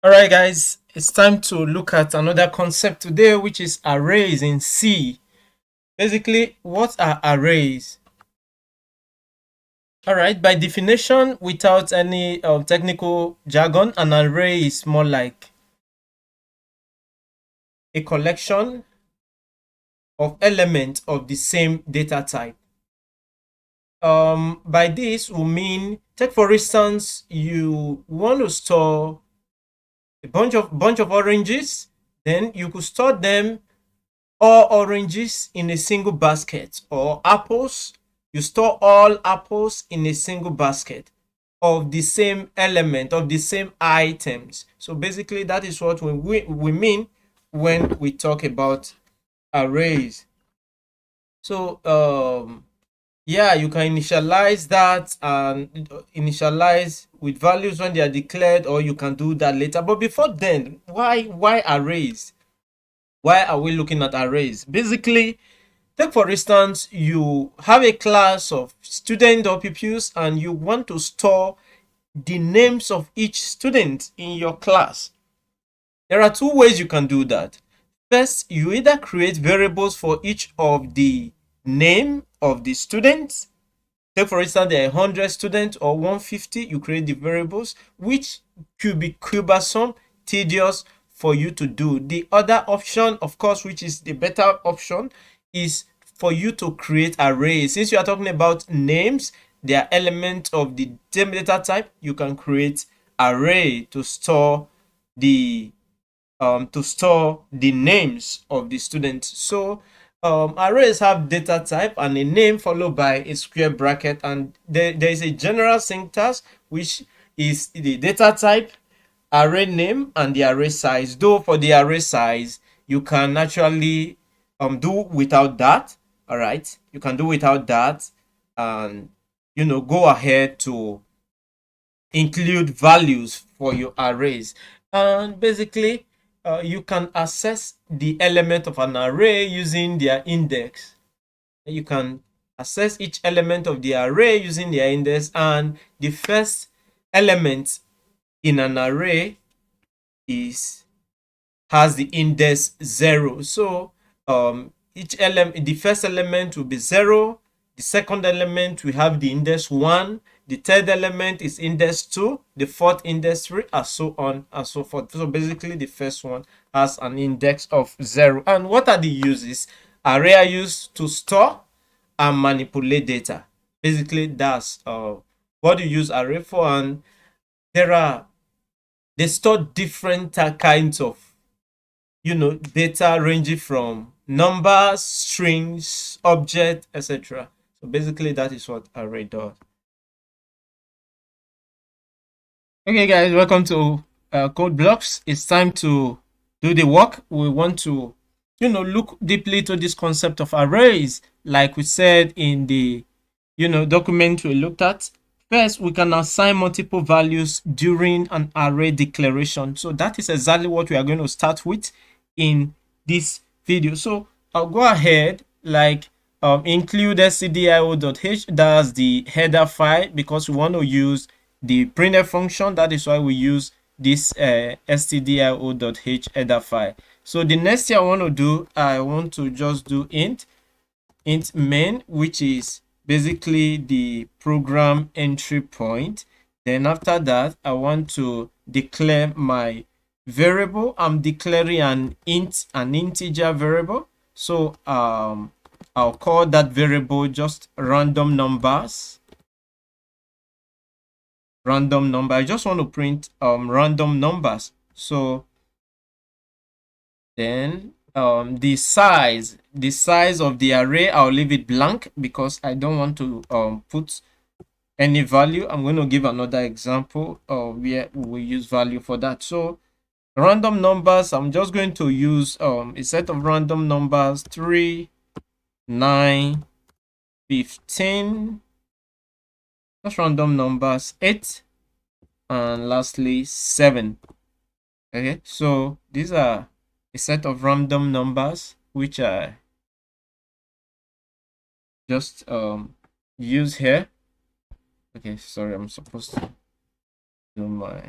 All right, guys, it's time to look at another concept today, which is arrays in C. Basically, what are arrays? All right, by definition, without any technical jargon, an array is more like a collection of elements of the same data type. By this, we mean, take for instance, you want to store a bunch of oranges, then you could store them all oranges in a single basket, or apples, you store all apples in a single basket of the same element, of the same items. So basically that is what we mean when we talk about arrays. So yeah, you can initialize that and initialize with values when they are declared, or you can do that later. But before then, why arrays? Why are we looking at arrays? Basically, take for instance, you have a class of students or pupils and you want to store the names of each student in your class. There are two ways you can do that. First, you either create variables for each of the name of the students. Take for instance, there are 100 students or 150, you create the variables, which could be cumbersome, tedious for you to do. The other option, of course, which is the better option, is for you to create arrays. Since you are talking about names, they are elements of the same data type, you can create array to store the names of the students. So arrays have data type and a name followed by a square bracket, and there is a general syntax which is the data type, array name, and the array size. Though for the array size, you can actually do without that. All right, you can do without that, and go ahead to include values for your arrays. And basically, you can access the element of an array using their index. You can access each element of the array using their index, and the first element in an array has the index 0. So each element, the first element will be 0, the second element we have the index 1, the third element is index 2, the fourth index 3, and so on and so forth. So basically the first one has an index of 0. And what are the uses? Array are used to store and manipulate data. Basically that's what you use array for. And they store different kinds of data ranging from numbers, strings, object, etc. So basically that is what array does. Okay, guys, welcome to Code Blocks. It's time to do the work. We want to look deeply to this concept of arrays, like we said in the document we looked at. First, we can assign multiple values during an array declaration. So that is exactly what we are going to start with in this video. So I'll go ahead, like include stdio.h, that's the header file, because we want to use the printf function. That is why we use this stdio.h header file. So the next thing I want to do, I want to just do int main, which is basically the program entry point. Then after that, I want to declare my variable. I'm declaring an integer variable. So I'll call that variable just random numbers. Random number. I just want to print random numbers. So then the size of the array, I'll leave it blank because I don't want to put any value. I'm going to give another example where we will use value for that. So random numbers, I'm just going to use a set of random numbers 3, 9, 15. That's random numbers 8, and lastly 7. Okay, so these are a set of random numbers which I just use here. Okay, sorry, I'm supposed to do my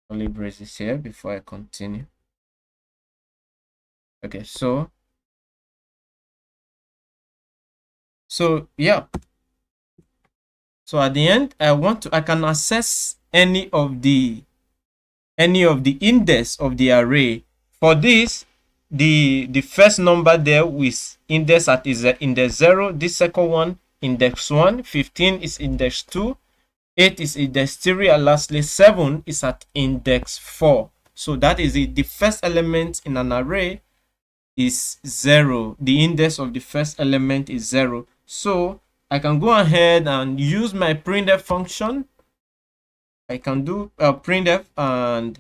curly braces here before I continue. Okay, so yeah. So at the end, I can access any of the index of the array. For this, the first number there with index at is index 0. This second one, index 1. 15 is index 2. 8 is index 3. And lastly, 7 is at index 4. So that is it. The first element in an array is 0. The index of the first element is 0. So I can go ahead and use my printf function. I can do printf, and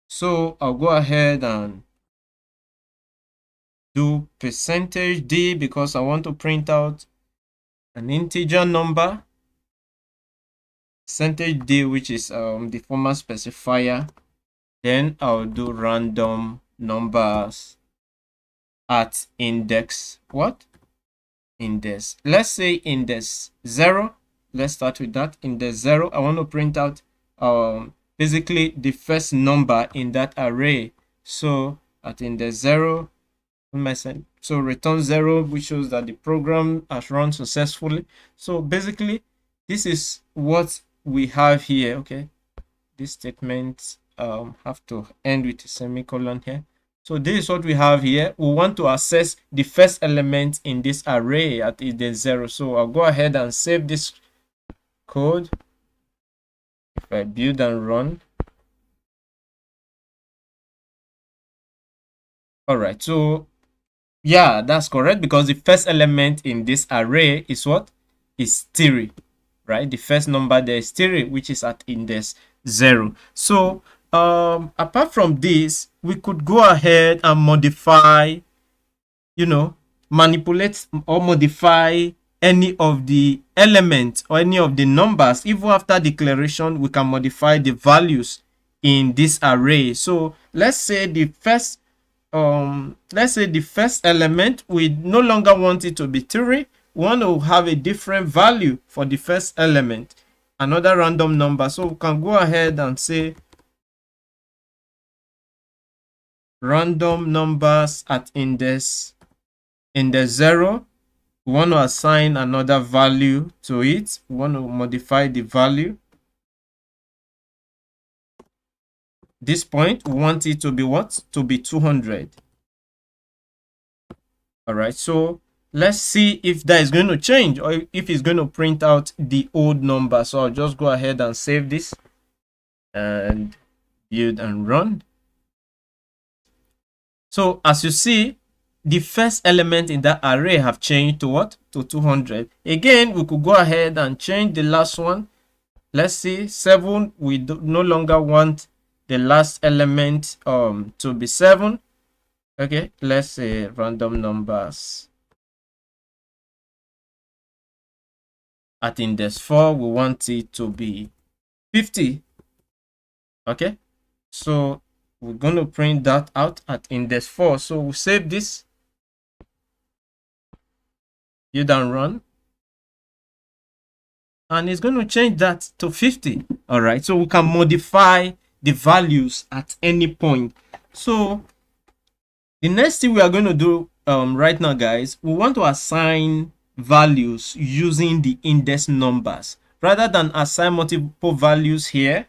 so I'll go ahead and do %d because I want to print out an integer number, %d, which is the format specifier. Then I'll do random numbers at index what? Index. Let's say index 0. Let's start with that. Index 0. I want to print out basically the first number in that array. So at index 0, so return 0, which shows that the program has run successfully. So basically, this is what we have here. Okay, this statement have to end with a semicolon here. So this is what we have here. We want to access the first element in this array at index 0. So I'll go ahead and save this code. If I build and run. All right, so yeah, that's correct, because the first element in this array is what? Is 3, right? The first number there is 3, which is at index 0. So apart from this, we could go ahead and modify, manipulate or modify any of the elements or any of the numbers. Even after declaration, we can modify the values in this array. So let's say the first element, we no longer want it to be 3. We want to have a different value for the first element, another random number. So we can go ahead and say random numbers at index 0. We want to assign another value to it. We want to modify the value. This point, we want it to be what? To be 200. All right, so let's see if that is going to change or if it's going to print out the old number. So I'll just go ahead and save this and build and run. So as you see, the first element in that array have changed to what? To 200. Again, we could go ahead and change the last one. Let's see, 7. We no longer want the last element to be 7. Okay, let's say random numbers at index 4. We want it to be 50. Okay, so we're going to print that out at index 4. So we'll save this, build and run, and it's going to change that to 50. All right, so we can modify the values at any point. So the next thing we are going to do right now, guys, we want to assign values using the index numbers rather than assign multiple values here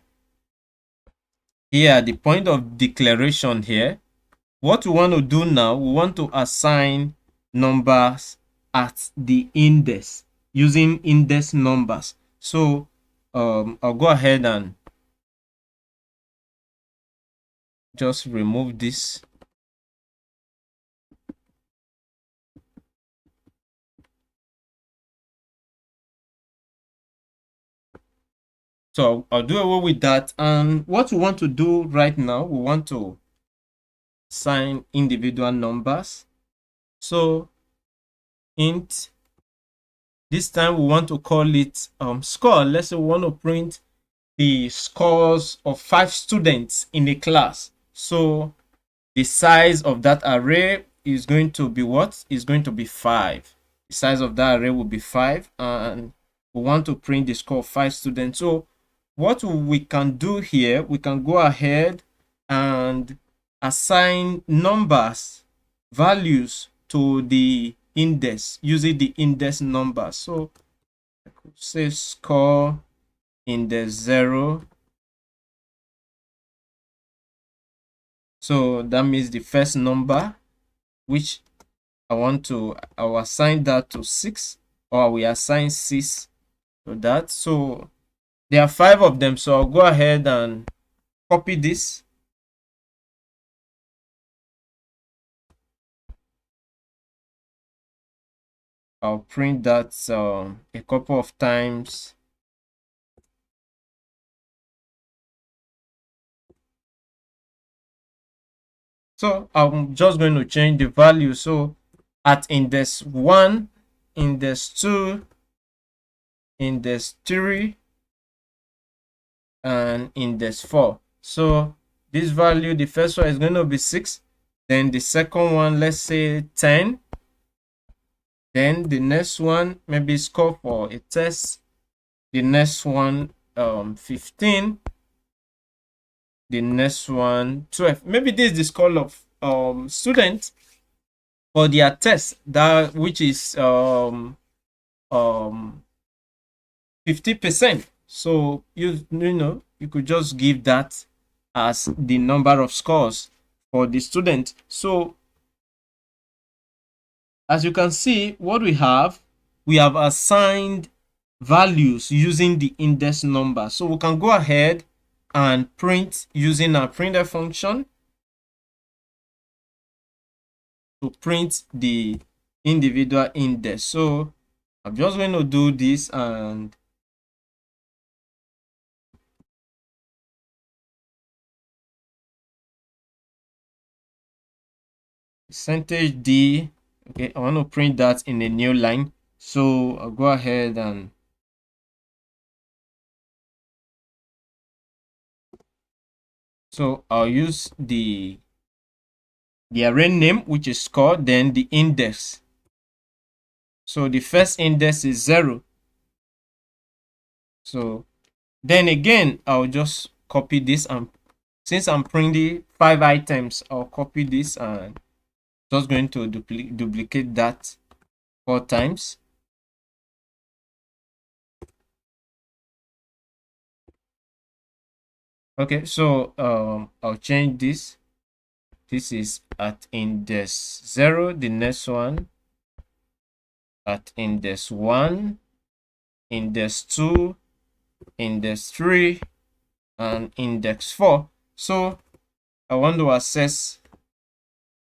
at the point of declaration here. What we want to do now, we want to assign numbers at the index using index numbers. So I'll go ahead and just remove this. So I'll do away with that. And what we want to do right now, we want to assign individual numbers. So int, this time we want to call it score. Let's say we want to print the scores of 5 students in a class. So the size of that array is going to be what? Is going to be 5. The size of that array will be 5, and we want to print the score of 5 students. So what we can do here, we can go ahead and assign numbers, values to the index using the index number. So I could say score index 0. So that means the first number, which I will assign that to 6, or we assign 6 to that. So there are 5 of them. So I'll go ahead and copy this. I'll print that a couple of times. So I'm just going to change the value. So at index 1, index 2, index 3, and index 4. So this value, the first one is going to be 6. Then the second one, let's say 10. Then the next one, maybe score for a test. The next one, 15. The next one, 12. Maybe this is the score of students for their test, that which is 50%. So you know, you could just give that as the number of scores for the student. So as you can see, what we have assigned values using the index number. So we can go ahead and print using our printer function to print the individual index. So I'm just going to do this, and percentage D. Okay, I want to print that in a new line. So I'll go ahead and so I'll use the array name, which is score, then the index. So the first index is 0. So then again, I'll just copy this, and since I'm printing 5 items, I'll copy this and just going to duplicate that 4 times. Okay, so I'll change this. This is at index 0. The next one at index 1, index 2, index 3, and index 4. So I want to access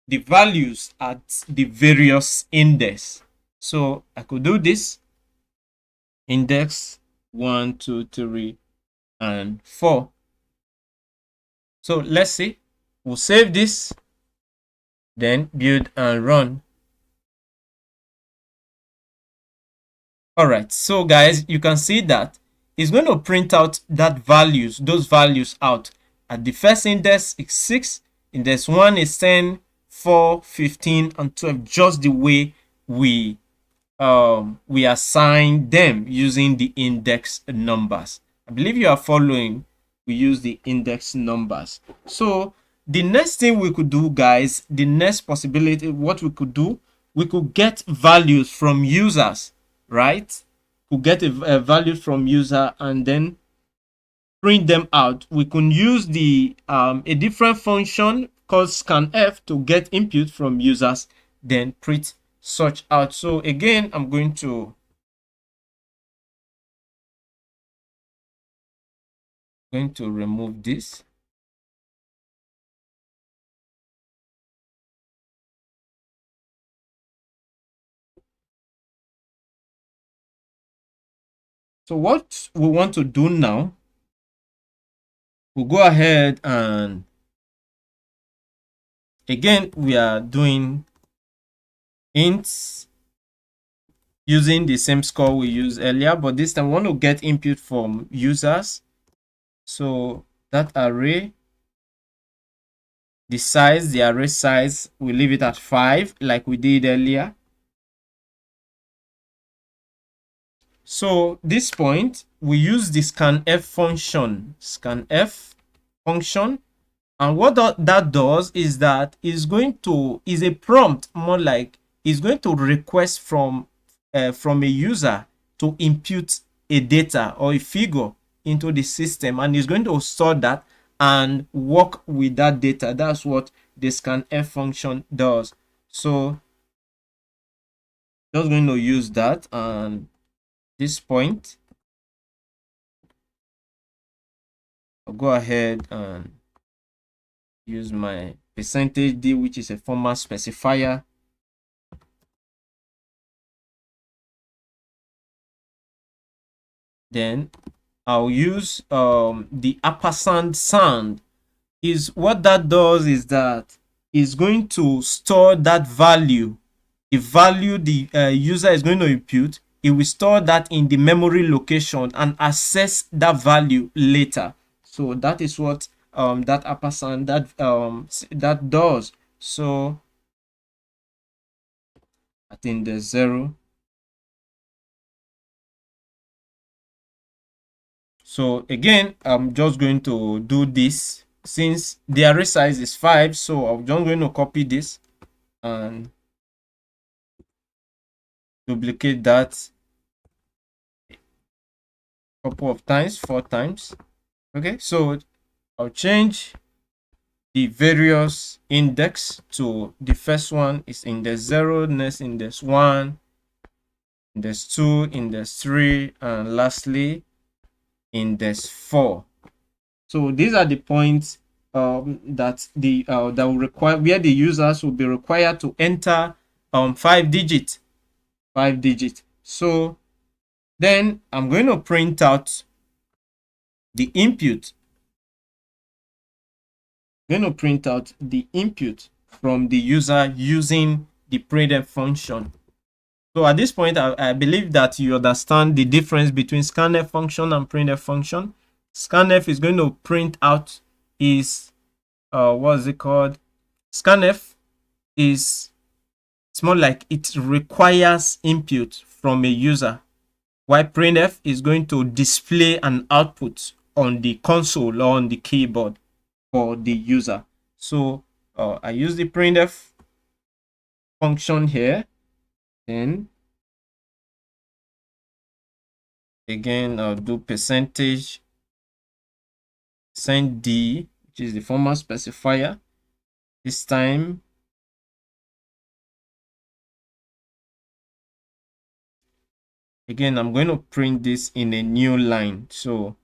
the values at the various index. So I could do this: index 1, 2, 3, and 4. So let's see. We'll save this, then build and run. All right, so guys, you can see that it's going to print out those values out. At the first index is 6, index 1 is 10, 4, 15, and 12, just the way we assign them using the index numbers. I believe you are following. We use the index numbers. So the next thing we could do, guys, the next possibility, what we could do, we could get values from users, right? We get a value from user and then print them out. We can use the a different function called scanf to get input from users, then print such out. So again, I'm going to remove this. So what we want to do now, we'll go ahead and again, we are doing ints using the same score we used earlier, but this time we want to get input from users. So that array, the array size, we leave it at 5 like we did earlier. So this point, we use the scanf function, and what that does is that is a prompt, more like is going to request from a user to input a data or a figure into the system, and is going to store that and work with that data. That's what the scanf function does. So just going to use that, and this point, I'll go ahead and use my %d, which is a format specifier. Then I'll use the ampersand sound. Is what that does is that is going to store that value, the value the user is going to input. It will store that in the memory location and access that value later. So that is what that ampersand that does. So I think there's 0. So again, I'm just going to do this since the array size is 5. So I'm just going to copy this and duplicate that a couple of times, 4 times. Okay, so I'll change the various index to the first one is index 0, next index 1, index 2, index 3, and lastly index 4. So these are the points that will require, where the users will be required to enter 5 digits. So then I'm going to print out the input. I'm going to print out the input from the user using the printf function. So at this point, I believe that you understand the difference between scanf function and printf function. Scanf is going to print out is what is it called? Scanf is, it's more like it requires input from a user, while printf is going to display an output on the console or on the keyboard for the user. So I use the printf function here. Then again, I'll do %d, which is the format specifier. This time again, I'm going to print this in a new line. So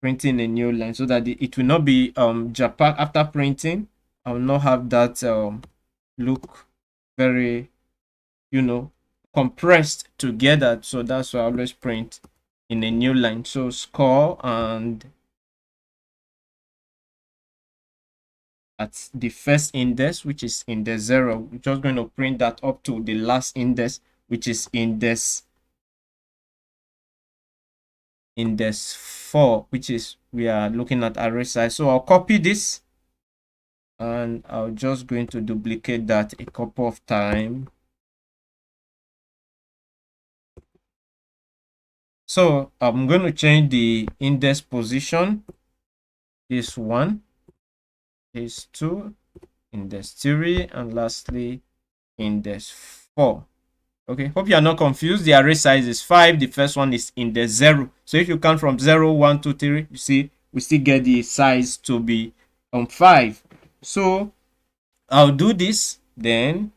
printing a new line so that it will not be JPEG. After printing, I will not have that look very, compressed together. So that's why I always print in a new line. So score, and at the first index, which is index 0, we're just going to print that up to the last index, which is index 4, which is, we are looking at array size. So I'll copy this and I'm just going to duplicate that a couple of times. So I'm going to change the index position. This 1, this 2, index 3, and lastly index 4. Okay, hope you are not confused. The array size is 5. The first one is index 0. So if you count from 0, 1, 2, 3, you see we still get the size to be 5. So I'll do this. Then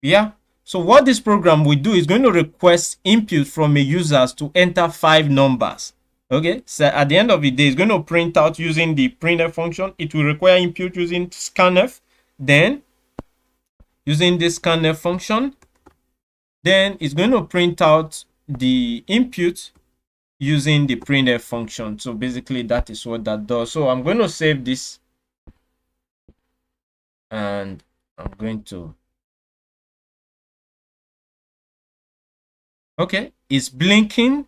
yeah, so what this program will do is going to request input from a users to enter 5 numbers. Okay, so at the end of the day, it's going to print out using the printf function. It will require input using scanf. Then using this scanf function, then it's going to print out the input using the printf function. So basically that is what that does. So I'm going to save this and I'm going to, okay, it's blinking,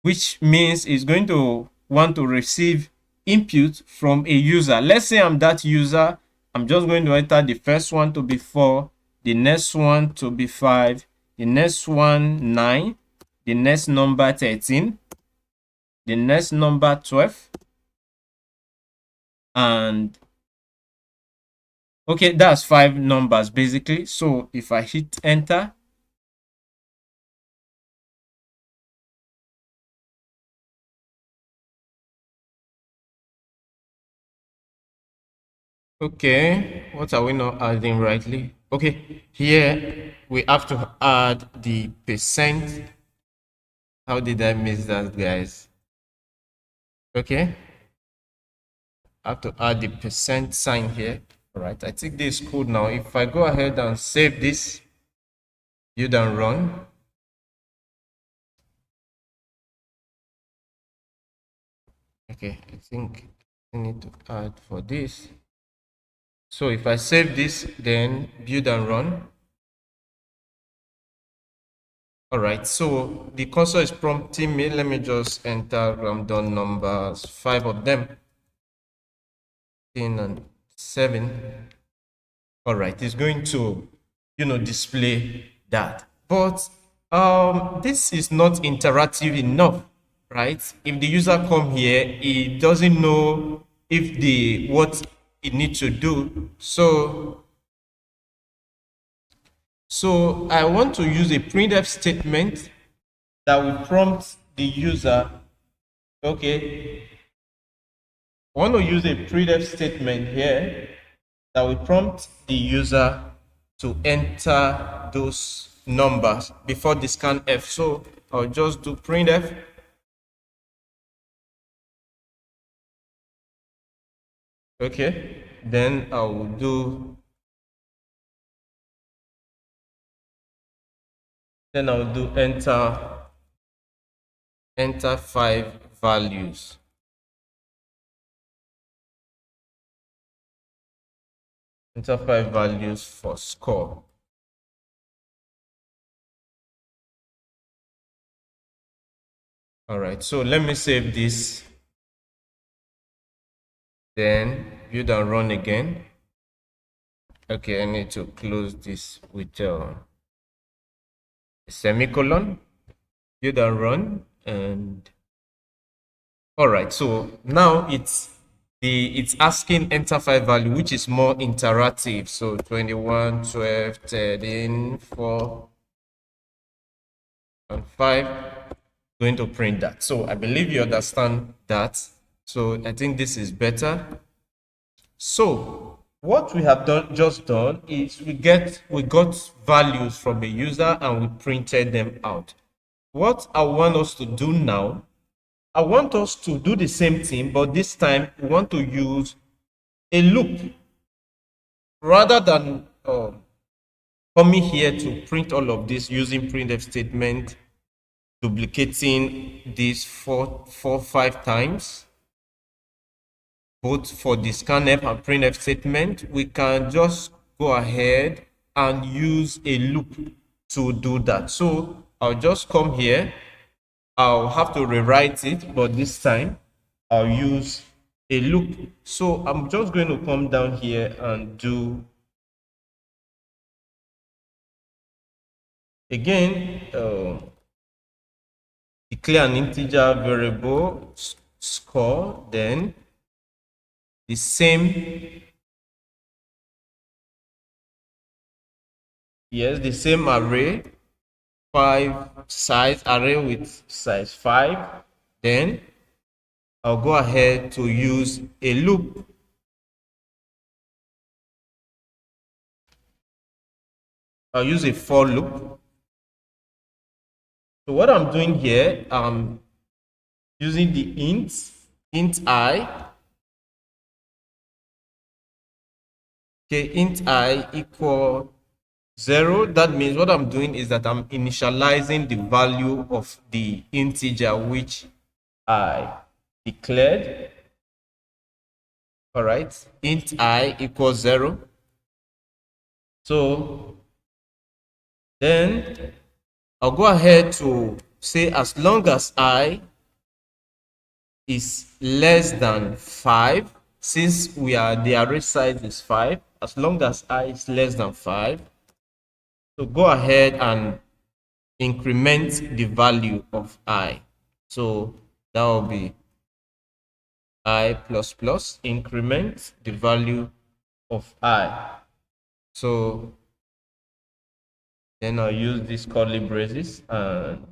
which means it's going to want to receive input from a user. Let's say I'm that user. I'm just going to enter the first one to be 4, the next one to be 5, the next one 9, the next number 13, the next number 12, and okay, that's 5 numbers basically. So if I hit enter, okay, what are we not adding rightly? Okay, here we have to add the percent. How did I miss that, guys? Okay, I have to add the percent sign here. All right, I think this is cool now. If I go ahead and save this, you then run. Okay, I think I need to add for this. So if I save this, then build and run. All right, so the console is prompting me. Let me just enter random numbers, 5 of them, 10 and 7. All right, it's going to, display that. But this is not interactive enough, right? If the user come here, he doesn't know if the what he needs to do. So I want to use a printf statement that will prompt the user. Okay, I want to use a printf statement here that will prompt the user to enter those numbers before the scanf. So I'll just do printf. Okay, then I will do enter 5 values. Enter 5 values for score. All right, so let me save this, then build and run again. Okay, I need to close this with a semicolon, build and run. And all right, so now it's asking enter 5 value, which is more interactive. So 21, 12, 13, 4 and 5, going to print that. So I believe you understand that. So I think this is better. So what we have just done is we got values from a user and we printed them out. What I want us to do now, I want us to do the same thing, but this time we want to use a loop rather than coming here to print all of this using printf statement, duplicating this 5 times, both for the scanf and printf statement. We can just go ahead and use a loop to do that. So I'll just come here. I'll have to rewrite it, but this time I'll use a loop. So I'm just going to come down here and do again, declare an integer variable score, then the same array, 5 size array with size 5. Then I'll go ahead to use a loop. I'll use a for loop. So what I'm doing here, I'm using the int I. Okay, int I equal 0. That means what I'm doing is that I'm initializing the value of the integer which I declared. All right, int I equals 0. So then I'll go ahead to say as long as I is less than 5, since the array size is 5, as long as I is less than 5. So go ahead and increment the value of I. So that will be I plus plus, increment the value of I. So then I'll use these curly braces and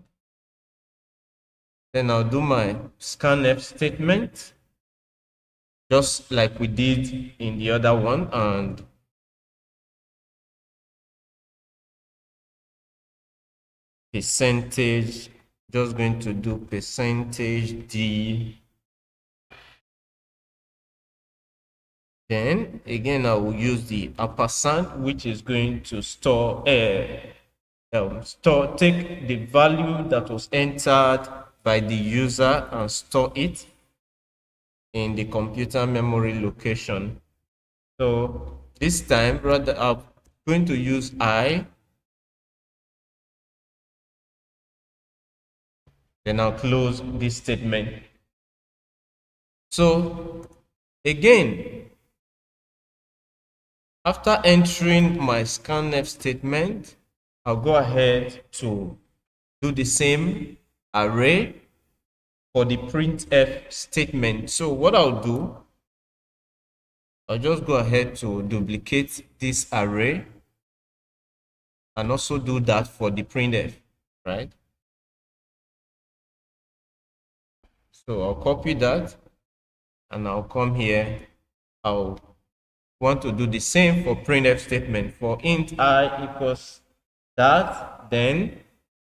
then I'll do my scanf statement just like we did in the other one, and percentage, just going to do percentage D. Then again, I will use the ampersand, which is going to store take the value that was entered by the user and store it in the computer memory location. So this time, rather, I'm going to use I. Then I'll close this statement. So again, after entering my scanf statement, I'll go ahead to do the same array for the printf statement. So what I'll do, I'll just go ahead to duplicate this array and also do that for the printf, right? So I'll copy that and I'll come here. I'll want to do the same for printf statement. For int I equals that, then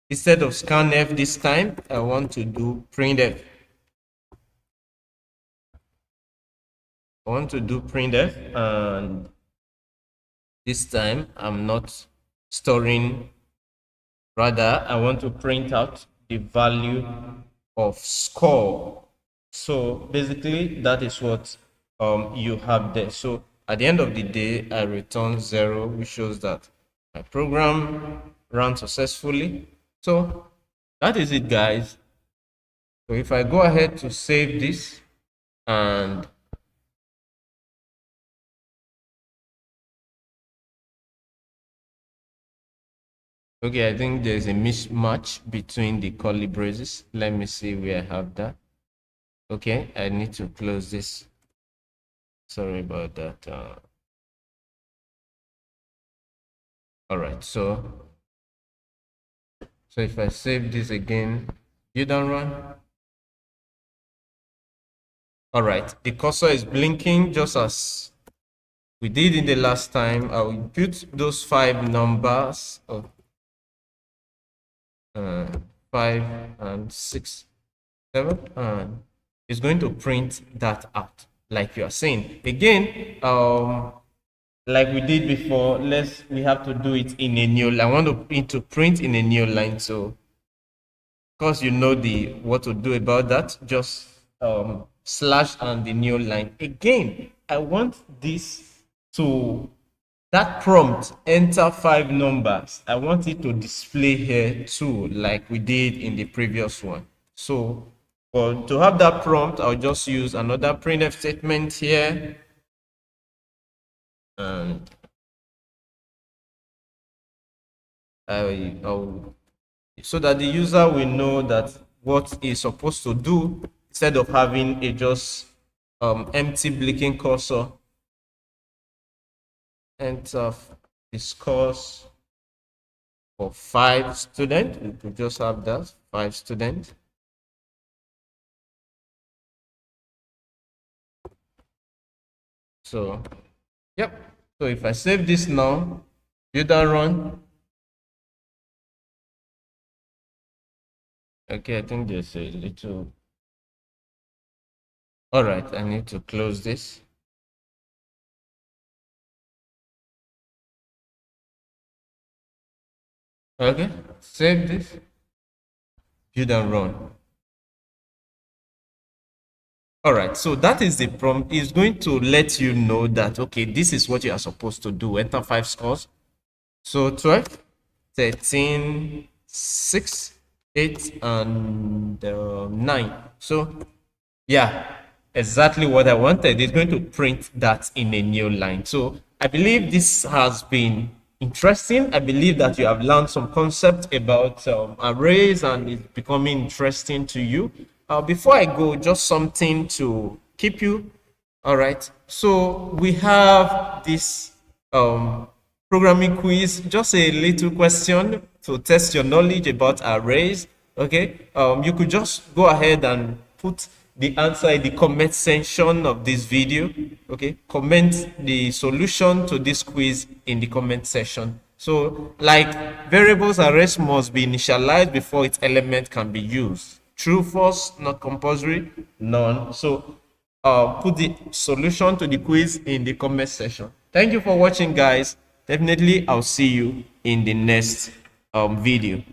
instead of scanf this time, I want to do printf. I want to do printf, and this time I'm not storing, rather I want to print out the value of score. So basically that is what you have there. So at the end of the day, I return 0, which shows that my program ran successfully. So that is it, guys. So if I go ahead to save this and okay, I think there's a mismatch between the curly braces. Let me see where I have that. Okay, I need to close this. Sorry about that. All right, so if I save this again, you don't run. All right, the cursor is blinking just as we did in the last time. I will put those 5 numbers of 5 and 6, 7, and it's going to print that out like you are saying. Again, like we did before, we have to do it in a new line. I want to print in a new line. So of course you know what to do about that. Just slash and the new line. Again, I want this to, that prompt, enter 5 numbers. I want it to display here too, like we did in the previous one. So to have that prompt, I'll just use another printf statement here. And so that the user will know that what is supposed to do, instead of having a just empty blinking cursor. Enter the scores for 5 students. We could just have that 5 students. So yep. So if I save this now, you don't run. Okay, I think there's a little. All right, I need to close this. Okay, save this. You don't run. All right, so that is the prompt. It's going to let you know that, okay, this is what you are supposed to do. Enter 5 scores. So 12, 13, 6, 8, and 9. So yeah, exactly what I wanted. It's going to print that in a new line. So I believe this has been interesting. I believe that you have learned some concept about arrays and it's becoming interesting to you. Before I go, just something to keep you. All right. So we have this programming quiz, just a little question to test your knowledge about arrays. Okay. You could just go ahead and put the answer in the comment section of this video. Okay, comment the solution to this quiz in the comment section. So like variables arrays must be initialized before its element can be used. True, false, not compulsory, none. So put the solution to the quiz in the comment section. Thank you for watching, guys. Definitely I'll see you in the next video.